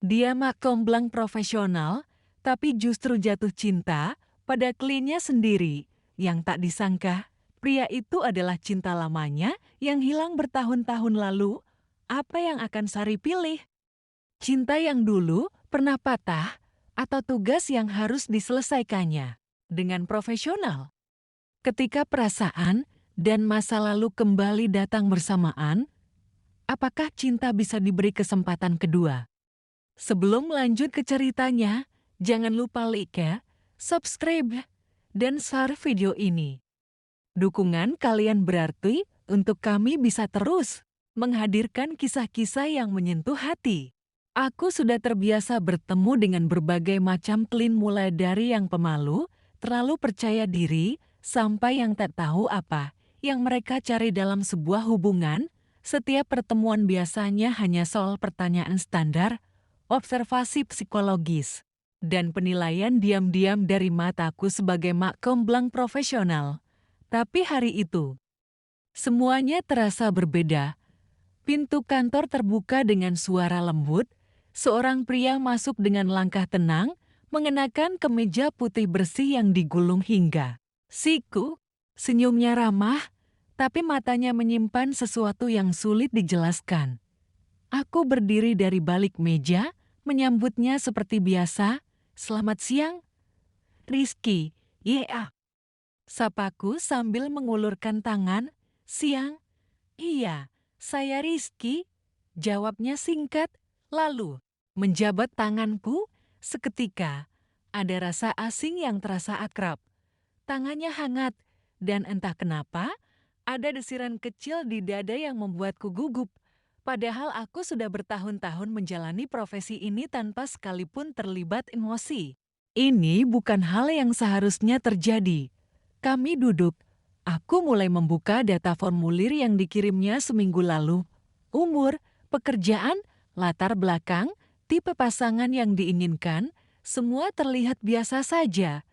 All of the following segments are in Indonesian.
Dia mak comblang profesional, tapi justru jatuh cinta pada kliennya sendiri. Yang tak disangka, pria itu adalah cinta lamanya yang hilang bertahun-tahun lalu. Apa yang akan Sari pilih? Cinta yang dulu pernah patah atau tugas yang harus diselesaikannya dengan profesional? Ketika perasaan dan masa lalu kembali datang bersamaan, apakah cinta bisa diberi kesempatan kedua? Sebelum lanjut ke ceritanya, jangan lupa like ya, subscribe, dan share video ini. Dukungan kalian berarti untuk kami bisa terus menghadirkan kisah-kisah yang menyentuh hati. Aku sudah terbiasa bertemu dengan berbagai macam klien mulai dari yang pemalu, terlalu percaya diri, sampai yang tak tahu apa yang mereka cari dalam sebuah hubungan. Setiap pertemuan biasanya hanya soal pertanyaan standar, observasi psikologis, dan penilaian diam-diam dari mataku sebagai mak comblang profesional. Tapi hari itu, semuanya terasa berbeda. Pintu kantor terbuka dengan suara lembut, seorang pria masuk dengan langkah tenang, mengenakan kemeja putih bersih yang digulung hingga siku. Senyumnya ramah, tapi matanya menyimpan sesuatu yang sulit dijelaskan. Aku berdiri dari balik meja, menyambutnya seperti biasa. "Selamat siang, Rizky." "Ya," sapaku sambil mengulurkan tangan. "Siang." "Iya, saya Rizky." Jawabnya singkat, lalu menjabat tanganku. Seketika, ada rasa asing yang terasa akrab. Tangannya hangat, dan entah kenapa, ada desiran kecil di dada yang membuatku gugup. Padahal aku sudah bertahun-tahun menjalani profesi ini tanpa sekalipun terlibat emosi. Ini bukan hal yang seharusnya terjadi. Kami duduk. Aku mulai membuka data formulir yang dikirimnya seminggu lalu. Umur, pekerjaan, latar belakang, tipe pasangan yang diinginkan, semua terlihat biasa saja.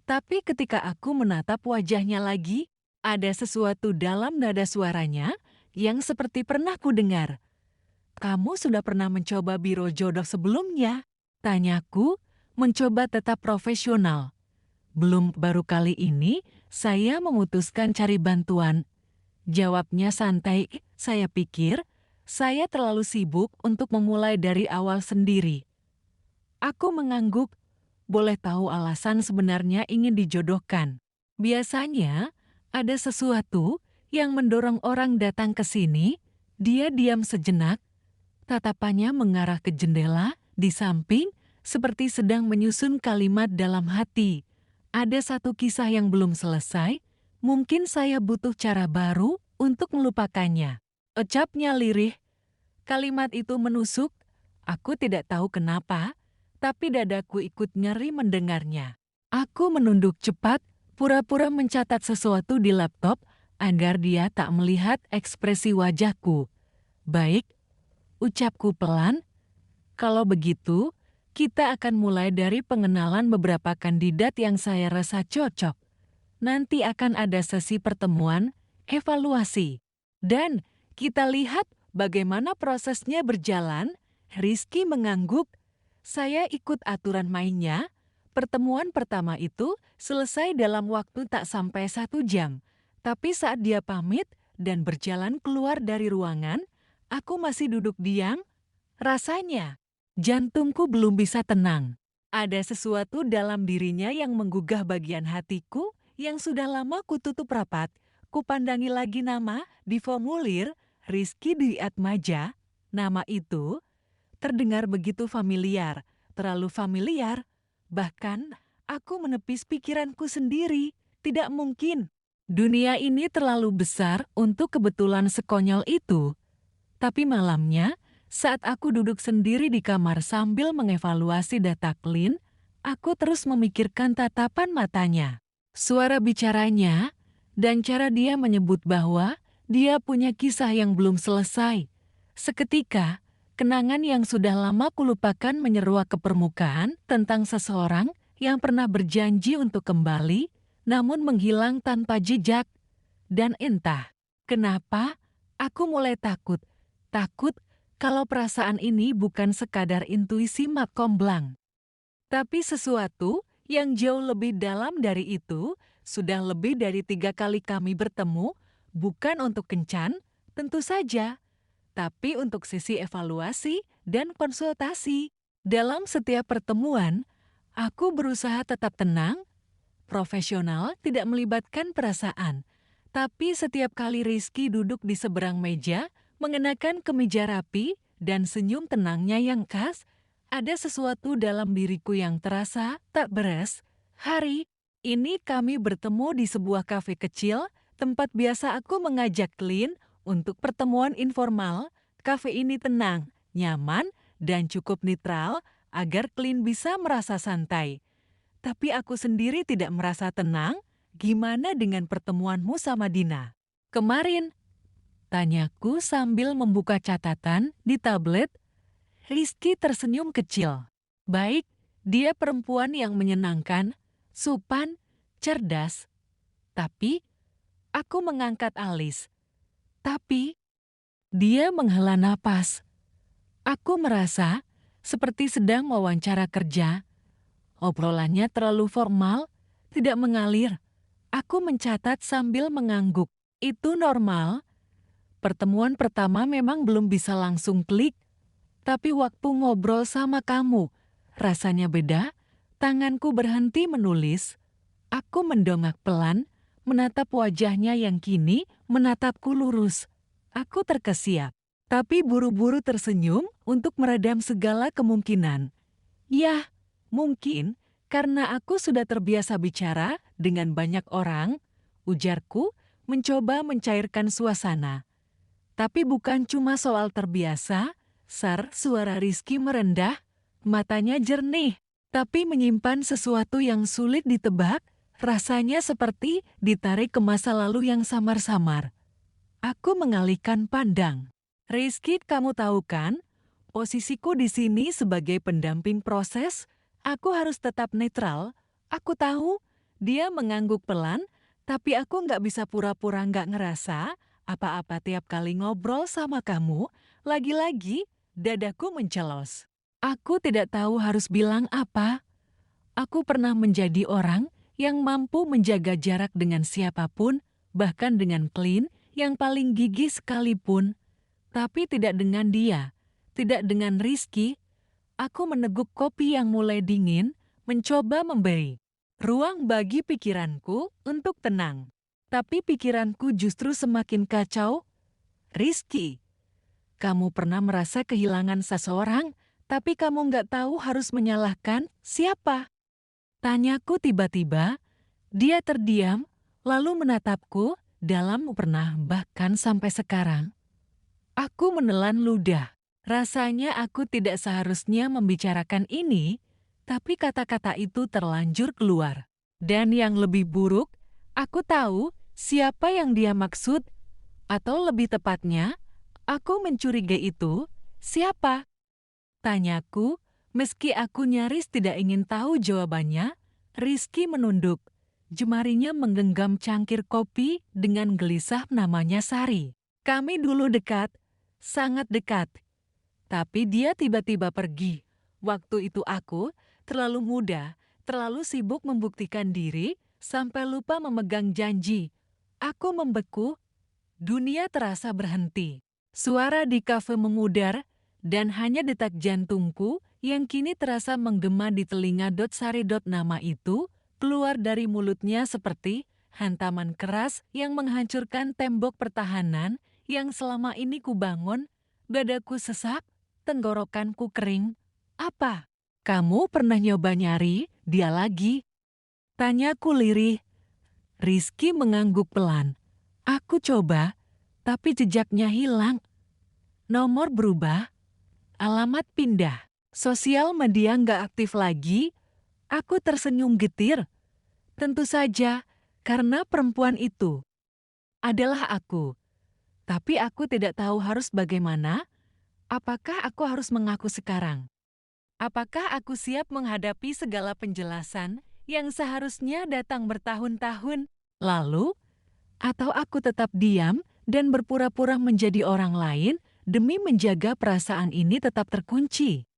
Tapi ketika aku menatap wajahnya lagi, ada sesuatu dalam nada suaranya yang seperti pernah ku dengar. "Kamu sudah pernah mencoba biro jodoh sebelumnya?" Tanyaku, mencoba tetap profesional. "Belum, baru kali ini saya memutuskan cari bantuan." Jawabnya santai. Saya pikir saya terlalu sibuk untuk memulai dari awal sendiri. Aku mengangguk. Boleh tahu alasan sebenarnya ingin dijodohkan? Biasanya ada sesuatu yang mendorong orang datang ke sini. Dia diam sejenak, tatapannya mengarah ke jendela di samping, seperti sedang menyusun kalimat dalam hati. Ada satu kisah yang belum selesai, mungkin saya butuh cara baru untuk melupakannya. Ucapnya lirih. Kalimat itu menusuk. Aku tidak tahu kenapa, tapi dadaku ikut nyeri mendengarnya. Aku menunduk cepat, pura-pura mencatat sesuatu di laptop agar dia tak melihat ekspresi wajahku. "Baik," ucapku pelan. "Kalau begitu, kita akan mulai dari pengenalan beberapa kandidat yang saya rasa cocok. Nanti akan ada sesi pertemuan, evaluasi. Dan kita lihat bagaimana prosesnya berjalan." Rizky mengangguk. Saya ikut aturan mainnya. Pertemuan pertama itu selesai dalam waktu tak sampai 1 jam. Tapi saat dia pamit dan berjalan keluar dari ruangan, aku masih duduk diam. Rasanya, jantungku belum bisa tenang. Ada sesuatu dalam dirinya yang menggugah bagian hatiku yang sudah lama kututup rapat. Kupandangi lagi nama di formulir, Rizky Dwi Atmaja. Nama itu terdengar begitu familiar, terlalu familiar. Bahkan, aku menepis pikiranku sendiri. Tidak mungkin. Dunia ini terlalu besar untuk kebetulan sekonyol itu. Tapi malamnya, saat aku duduk sendiri di kamar sambil mengevaluasi data klien, aku terus memikirkan tatapan matanya, suara bicaranya, dan cara dia menyebut bahwa dia punya kisah yang belum selesai. Seketika, kenangan yang sudah lama kulupakan menyeruak ke permukaan tentang seseorang yang pernah berjanji untuk kembali, namun menghilang tanpa jejak. Dan entah kenapa, aku mulai takut. Takut kalau perasaan ini bukan sekadar intuisi makomblang, tapi sesuatu yang jauh lebih dalam dari itu. Sudah lebih dari 3 kali kami bertemu, bukan untuk kencan, tentu saja, tapi untuk sesi evaluasi dan konsultasi. Dalam setiap pertemuan, aku berusaha tetap tenang, profesional, tidak melibatkan perasaan. Tapi setiap kali Rizky duduk di seberang meja, mengenakan kemeja rapi dan senyum tenangnya yang khas, ada sesuatu dalam diriku yang terasa tak beres. Hari ini kami bertemu di sebuah kafe kecil, tempat biasa aku mengajak Clint untuk pertemuan informal. Kafe ini tenang, nyaman, dan cukup netral agar Clint bisa merasa santai. Tapi aku sendiri tidak merasa tenang. Gimana dengan pertemuanmu sama Dina? Kemarin, tanyaku sambil membuka catatan di tablet. Rizky tersenyum kecil. Baik, dia perempuan yang menyenangkan, sopan, cerdas. Tapi, aku mengangkat alis. Tapi, dia menghela napas. Aku merasa seperti sedang wawancara kerja. Obrolannya terlalu formal, tidak mengalir. Aku mencatat sambil mengangguk. Itu normal. Pertemuan pertama memang belum bisa langsung klik. Tapi waktu ngobrol sama kamu, rasanya beda. Tanganku berhenti menulis. Aku mendongak pelan, menatap wajahnya yang kini menatapku lurus. Aku terkesiap, tapi buru-buru tersenyum untuk meredam segala kemungkinan. Ya, mungkin karena aku sudah terbiasa bicara dengan banyak orang, ujarku mencoba mencairkan suasana. Tapi bukan cuma soal terbiasa, suara Rizky merendah, matanya jernih, tapi menyimpan sesuatu yang sulit ditebak, rasanya seperti ditarik ke masa lalu yang samar-samar. Aku mengalihkan pandang. Rizky, kamu tahu kan? Posisiku di sini sebagai pendamping proses, aku harus tetap netral. Aku tahu, dia mengangguk pelan, tapi aku nggak bisa pura-pura nggak ngerasa apa-apa tiap kali ngobrol sama kamu. Lagi-lagi, dadaku mencelos. Aku tidak tahu harus bilang apa. Aku pernah menjadi orang yang mampu menjaga jarak dengan siapapun, bahkan dengan Clint yang paling gigih sekalipun. Tapi tidak dengan dia. Tidak dengan Rizky. Aku meneguk kopi yang mulai dingin, mencoba memberi ruang bagi pikiranku untuk tenang. Tapi pikiranku justru semakin kacau. Rizky, kamu pernah merasa kehilangan seseorang, tapi kamu nggak tahu harus menyalahkan siapa? Tanyaku tiba-tiba. Dia terdiam, lalu menatapku dalam pernah bahkan sampai sekarang. Aku menelan ludah. Rasanya aku tidak seharusnya membicarakan ini, tapi kata-kata itu terlanjur keluar. Dan yang lebih buruk, aku tahu siapa yang dia maksud, atau lebih tepatnya, aku mencurigai itu siapa? Tanyaku, meski aku nyaris tidak ingin tahu jawabannya. Rizky menunduk. Jemarinya menggenggam cangkir kopi dengan gelisah. Namanya Sari. Kami dulu dekat, sangat dekat. Tapi dia tiba-tiba pergi. Waktu itu aku terlalu muda, terlalu sibuk membuktikan diri, sampai lupa memegang janji. Aku membeku, dunia terasa berhenti. Suara di kafe memudar, dan hanya detak jantungku yang kini terasa menggema di telinga. Sari. Nama itu keluar dari mulutnya seperti hantaman keras yang menghancurkan tembok pertahanan yang selama ini kubangun. Dadaku sesak, tenggorokanku kering. Apa? Kamu pernah nyoba nyari dia lagi? Tanyaku lirih. Rizky mengangguk pelan. Aku coba, tapi jejaknya hilang. Nomor berubah, alamat pindah, sosial media nggak aktif lagi. Aku tersenyum getir. Tentu saja, karena perempuan itu adalah aku. Tapi aku tidak tahu harus bagaimana. Apakah aku harus mengaku sekarang? Apakah aku siap menghadapi segala penjelasan yang seharusnya datang bertahun-tahun lalu? Atau aku tetap diam dan berpura-pura menjadi orang lain demi menjaga perasaan ini tetap terkunci.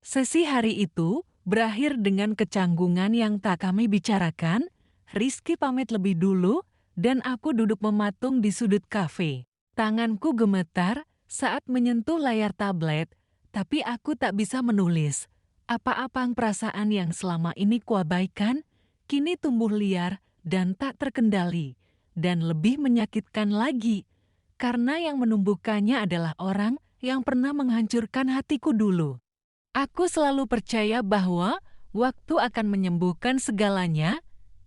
Sesi hari itu berakhir dengan kecanggungan yang tak kami bicarakan. Rizky pamit lebih dulu dan aku duduk mematung di sudut kafe. Tanganku gemetar saat menyentuh layar tablet, tapi aku tak bisa menulis. Apa-apa perasaan yang selama ini kuabaikan, kini tumbuh liar dan tak terkendali, dan lebih menyakitkan lagi, karena yang menumbuhkannya adalah orang yang pernah menghancurkan hatiku dulu. Aku selalu percaya bahwa waktu akan menyembuhkan segalanya,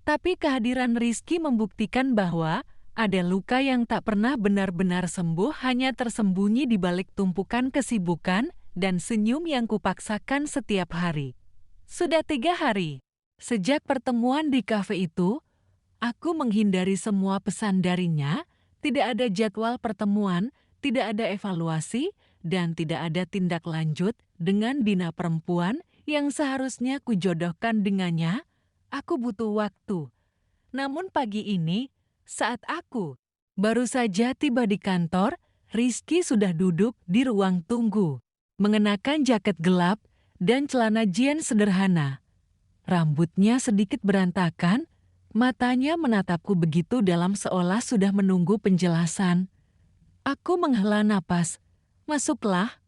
tapi kehadiran Rizky membuktikan bahwa ada luka yang tak pernah benar-benar sembuh hanya tersembunyi di balik tumpukan kesibukan dan senyum yang kupaksakan setiap hari. Sudah 3 hari. Sejak pertemuan di kafe itu, aku menghindari semua pesan darinya, tidak ada jadwal pertemuan, tidak ada evaluasi, dan tidak ada tindak lanjut dengan Dina perempuan yang seharusnya kujodohkan dengannya. Aku butuh waktu. Namun pagi ini, saat aku baru saja tiba di kantor, Rizky sudah duduk di ruang tunggu, mengenakan jaket gelap dan celana jeans sederhana. Rambutnya sedikit berantakan, matanya menatapku begitu dalam seolah sudah menunggu penjelasan. Aku menghela napas. Masuklah.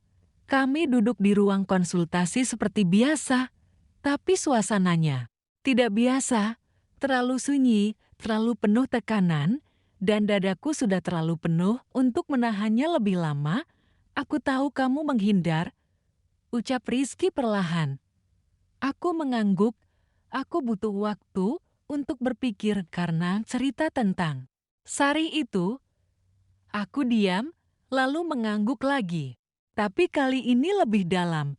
Kami duduk di ruang konsultasi seperti biasa, tapi suasananya tidak biasa, terlalu sunyi, terlalu penuh tekanan, dan dadaku sudah terlalu penuh untuk menahannya lebih lama. Aku tahu kamu menghindar, ucap Rizky perlahan. Aku mengangguk, aku butuh waktu untuk berpikir karena cerita tentang Sari itu. Aku diam, lalu mengangguk lagi. Tapi kali ini lebih dalam.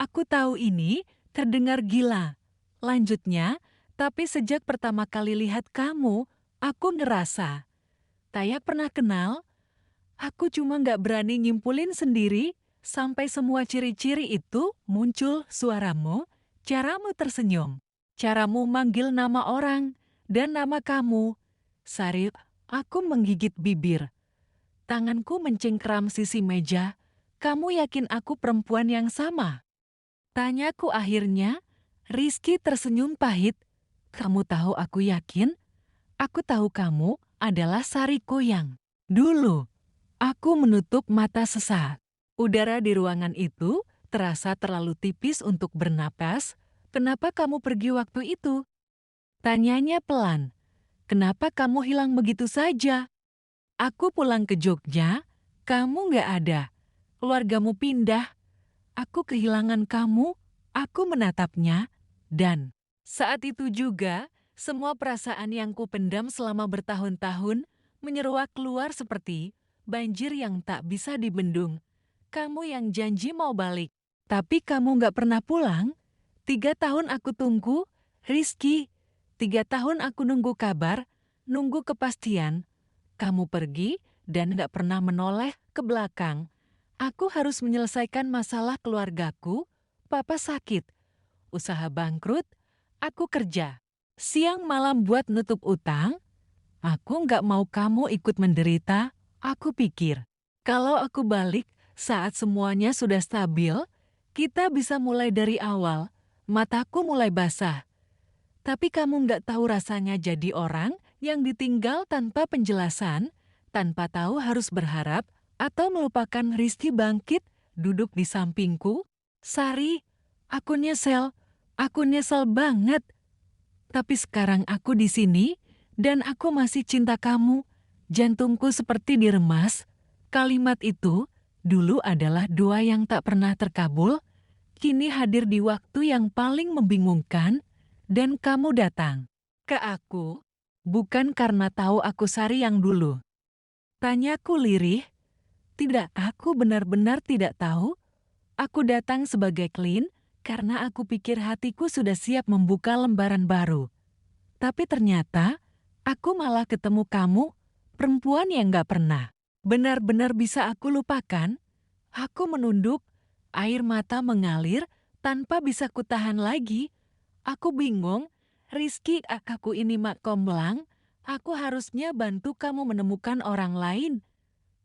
Aku tahu ini terdengar gila. Lanjutnya, tapi sejak pertama kali lihat kamu, aku ngerasa. Tayak pernah kenal, aku cuma nggak berani nyimpulin sendiri sampai semua ciri-ciri itu muncul suaramu, caramu tersenyum, caramu manggil nama orang, dan nama kamu. Sari, aku menggigit bibir. Tanganku mencengkram sisi meja. Kamu yakin aku perempuan yang sama? Tanyaku akhirnya. Rizky tersenyum pahit. Kamu tahu aku yakin? Aku tahu kamu adalah Sariko yang dulu. Aku menutup mata sesaat. Udara di ruangan itu terasa terlalu tipis untuk bernapas. Kenapa kamu pergi waktu itu? Tanyanya pelan. Kenapa kamu hilang begitu saja? Aku pulang ke Jogja, kamu nggak ada. Keluargamu pindah. Aku kehilangan kamu, aku menatapnya, dan saat itu juga semua perasaan yang kupendam selama bertahun-tahun menyeruak keluar seperti banjir yang tak bisa dibendung. Kamu yang janji mau balik, tapi kamu nggak pernah pulang. 3 tahun aku tunggu, Rizky. 3 tahun aku nunggu kabar, nunggu kepastian. Kamu pergi dan nggak pernah menoleh ke belakang. Aku harus menyelesaikan masalah keluargaku, papa sakit, usaha bangkrut, aku kerja. Siang malam buat nutup utang, aku nggak mau kamu ikut menderita, aku pikir. Kalau aku balik saat semuanya sudah stabil, kita bisa mulai dari awal, mataku mulai basah. Tapi kamu nggak tahu rasanya jadi orang yang ditinggal tanpa penjelasan, tanpa tahu harus berharap, atau melupakan Rizky bangkit, duduk di sampingku. Sari, aku nyesel banget. Tapi sekarang aku di sini, dan aku masih cinta kamu. Jantungku seperti diremas. Kalimat itu dulu adalah doa yang tak pernah terkabul, kini hadir di waktu yang paling membingungkan, dan kamu datang ke aku, bukan karena tahu aku Sari yang dulu. Tanyaku lirih. Tidak, aku benar-benar tidak tahu. Aku datang sebagai Clean karena aku pikir hatiku sudah siap membuka lembaran baru. Tapi ternyata, aku malah ketemu kamu, perempuan yang gak pernah benar-benar bisa aku lupakan. Aku menunduk, air mata mengalir tanpa bisa kutahan lagi. Aku bingung, Rizky, aku ini mak komblang, aku harusnya bantu kamu menemukan orang lain.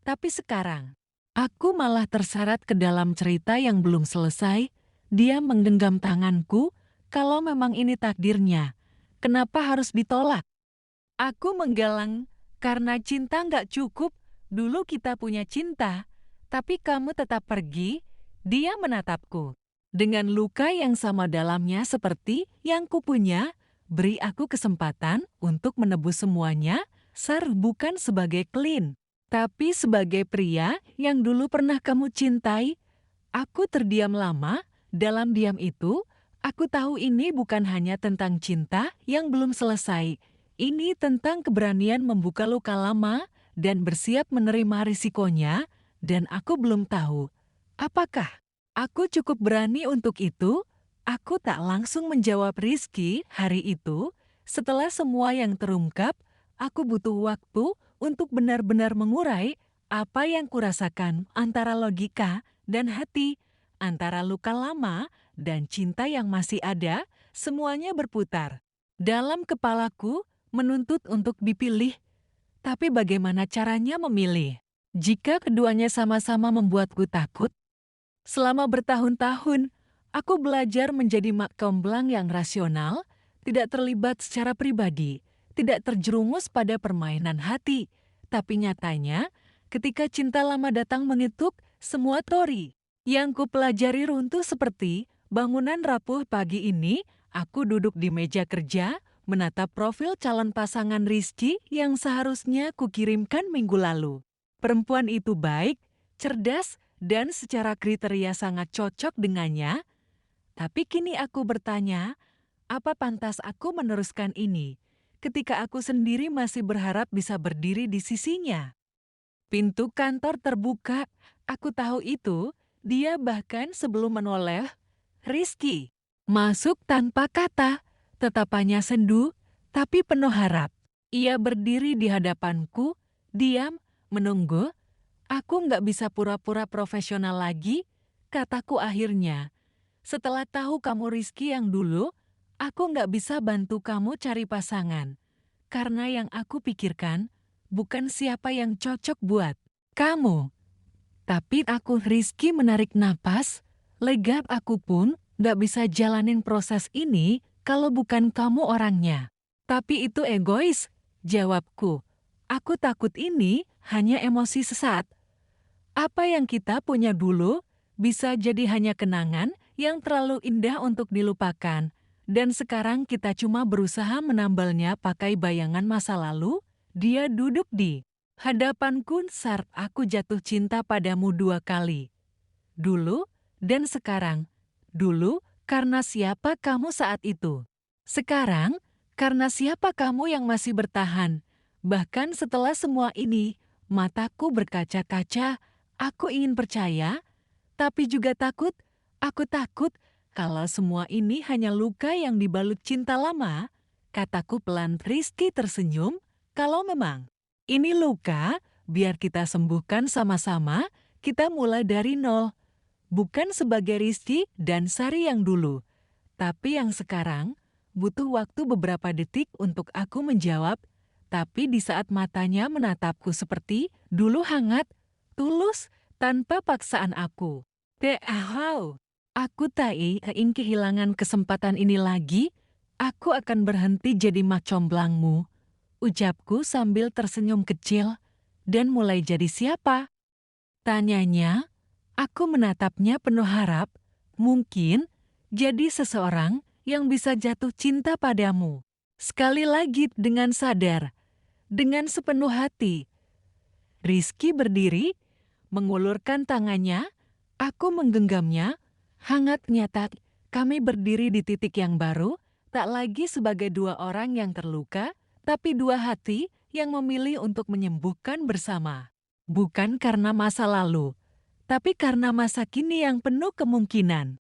Tapi sekarang, Aku malah terseret ke dalam cerita yang belum selesai. Dia menggenggam tanganku, kalau memang ini takdirnya, kenapa harus ditolak? Aku menggalang, karena cinta nggak cukup, dulu kita punya cinta, tapi kamu tetap pergi. Dia menatapku. Dengan luka yang sama dalamnya seperti yang kupunya, beri aku kesempatan untuk menebus semuanya, Sar, bukan sebagai Clint, tapi sebagai pria yang dulu pernah kamu cintai. Aku terdiam lama. Dalam diam itu, aku tahu ini bukan hanya tentang cinta yang belum selesai. Ini tentang keberanian membuka luka lama dan bersiap menerima risikonya, dan aku belum tahu apakah aku cukup berani untuk itu. Aku tak langsung menjawab Rizky hari itu. Setelah semua yang terungkap, aku butuh waktu untuk benar-benar mengurai apa yang kurasakan antara logika dan hati, antara luka lama dan cinta yang masih ada. Semuanya berputar dalam kepalaku, menuntut untuk dipilih. Tapi bagaimana caranya memilih? Jika keduanya sama-sama membuatku takut, selama bertahun-tahun, aku belajar menjadi mak comblang yang rasional, tidak terlibat secara pribadi, tidak terjerumus pada permainan hati. Tapi nyatanya, ketika cinta lama datang mengetuk, semua teori yang kupelajari runtuh seperti bangunan rapuh. Pagi ini, aku duduk di meja kerja, menatap profil calon pasangan Rizky yang seharusnya kukirimkan minggu lalu. Perempuan itu baik, cerdas, dan secara kriteria sangat cocok dengannya. Tapi kini aku bertanya, apa pantas aku meneruskan ini ketika aku sendiri masih berharap bisa berdiri di sisinya? Pintu kantor terbuka, aku tahu itu, dia bahkan sebelum menoleh, Rizky masuk tanpa kata, tatapannya sendu, tapi penuh harap. Ia berdiri di hadapanku, diam, menunggu. Aku nggak bisa pura-pura profesional lagi, kataku akhirnya. Setelah tahu kamu Rizky yang dulu, aku nggak bisa bantu kamu cari pasangan. Karena yang aku pikirkan, bukan siapa yang cocok buat kamu. Tapi aku Rizky menarik napas, lega. Aku pun nggak bisa jalanin proses ini kalau bukan kamu orangnya. Tapi itu egois, jawabku. Aku takut ini hanya emosi sesaat. Apa yang kita punya dulu bisa jadi hanya kenangan yang terlalu indah untuk dilupakan. Dan sekarang kita cuma berusaha menambalnya pakai bayangan masa lalu. Dia duduk di hadapanku. Saat aku jatuh cinta padamu 2 kali. Dulu dan sekarang. Dulu karena siapa kamu saat itu. Sekarang karena siapa kamu yang masih bertahan. Bahkan setelah semua ini, mataku berkaca-kaca. Aku ingin percaya, tapi juga takut. Aku takut kalau semua ini hanya luka yang dibalut cinta lama. Kataku pelan. Rizky tersenyum. Kalau memang ini luka, biar kita sembuhkan sama-sama. Kita mulai dari nol. Bukan sebagai Rizky dan Sari yang dulu, tapi yang sekarang. Butuh waktu beberapa detik untuk aku menjawab. Tapi di saat matanya menatapku seperti dulu, hangat, tulus, tanpa paksaan aku. Aku tak ingin kehilangan kesempatan ini lagi. Aku akan berhenti jadi mak comblangmu, ucapku sambil tersenyum kecil. Dan mulai jadi siapa? Tanyanya. Aku menatapnya penuh harap. Mungkin jadi seseorang yang bisa jatuh cinta padamu. Sekali lagi dengan sadar, dengan sepenuh hati. Rizky berdiri, mengulurkan tangannya. Aku menggenggamnya. Hangat. Nyata, kami berdiri di titik yang baru, tak lagi sebagai 2 orang yang terluka, tapi 2 hati yang memilih untuk menyembuhkan bersama. Bukan karena masa lalu, tapi karena masa kini yang penuh kemungkinan.